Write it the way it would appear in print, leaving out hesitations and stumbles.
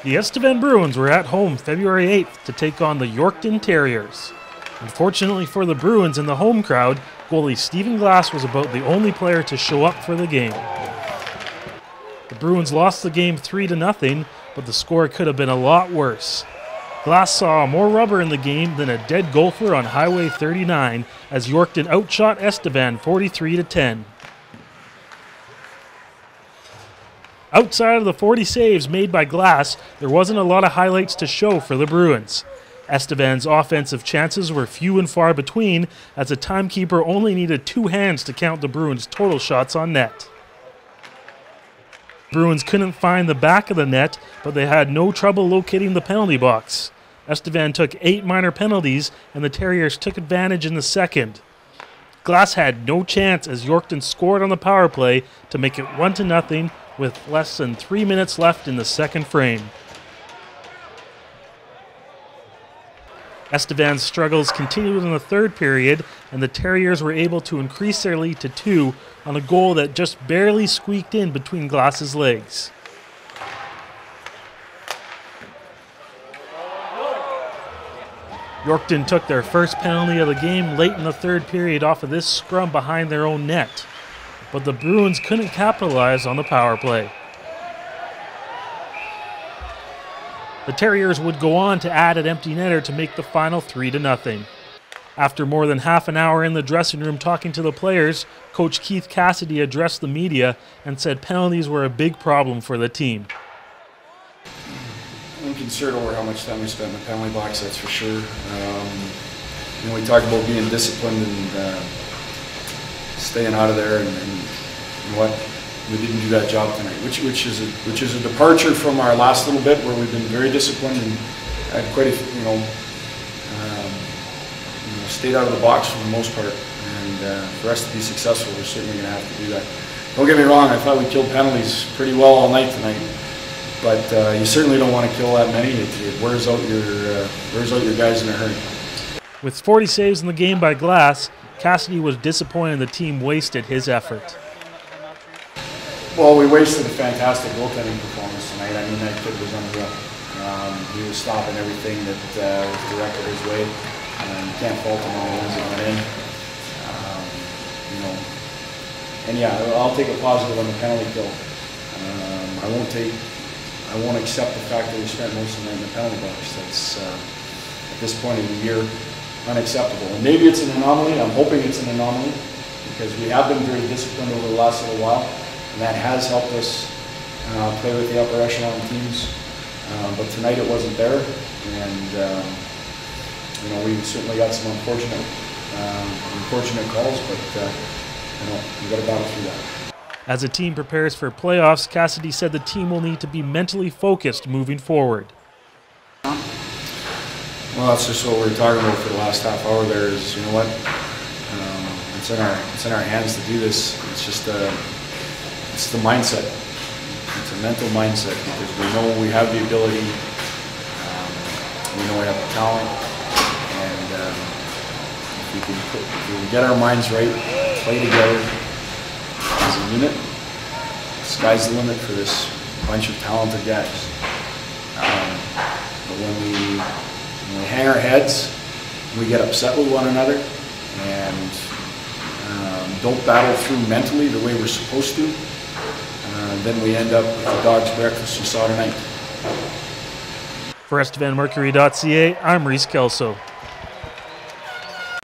The Estevan Bruins were at home February 8th to take on the Yorkton Terriers. Unfortunately for the Bruins and the home crowd, goalie Stephen Glass was about the only player to show up for the game. The Bruins lost the game 3-0, but the score could have been a lot worse. Glass saw more rubber in the game than a dead golfer on Highway 39 as Yorkton outshot Estevan 43-10. Outside of the 40 saves made by Glass, there wasn't a lot of highlights to show for the Bruins. Estevan's offensive chances were few and far between, as the timekeeper only needed 2 hands to count the Bruins' total shots on net. Bruins couldn't find the back of the net, but they had no trouble locating the penalty box. Estevan took 8 minor penalties, and the Terriers took advantage in the second. Glass had no chance as Yorkton scored on the power play to make it 1-0 with less than 3 minutes left in the second frame. Estevan's struggles continued in the third period, and the Terriers were able to increase their lead to 2 on a goal that just barely squeaked in between Glass's legs. Yorkton took their first penalty of the game late in the third period off of this scrum behind their own net, but the Bruins couldn't capitalize on the power play. The Terriers would go on to add an empty netter to make the final 3-0. After more than half an hour in the dressing room talking to the players, Coach Keith Cassidy addressed the media and said penalties were a big problem for the team. I'm concerned over how much time we spent in the penalty box, that's for sure. We talk about being disciplined and staying out of there, and you know what, we didn't do that job tonight, which is a departure from our last little bit where we've been very disciplined and had quite a stayed out of the box for the most part. And for us to be successful, we're certainly going to have to do that. Don't get me wrong, I thought we killed penalties pretty well all night tonight, but you certainly don't want to kill that many. It wears out your guys in a hurry. With 40 saves in the game by Glass, Cassidy was disappointed the team wasted his effort. Well, we wasted a fantastic goaltending performance tonight. I mean, that kid was unreal. He was stopping everything that was directed his way. You can't fault him on the ones that went in. And yeah, I'll take a positive on the penalty kill. I won't accept the fact that we spent most of the night in the penalty box. That's at this point of the year unacceptable. And maybe it's an anomaly. I'm hoping it's an anomaly because we have been very disciplined over the last little while, and that has helped us play with the upper echelon teams. But tonight it wasn't there, and we certainly got some unfortunate calls, but we've got to battle through that. As the team prepares for playoffs, Cassidy said the team will need to be mentally focused moving forward. Well, that's just what we were talking about for the last half hour there is, you know what, it's in our hands to do this. It's just it's the mindset. It's a mental mindset because we know we have the ability, we know we have the talent, and if we can get our minds right, play together as a unit, the sky's the limit for this bunch of talented guys. But when we hang our heads, we get upset with one another, and don't battle through mentally the way we're supposed to, then we end up with the dog's breakfast you saw tonight. For EstevanMercury.ca, I'm Reese Kelso.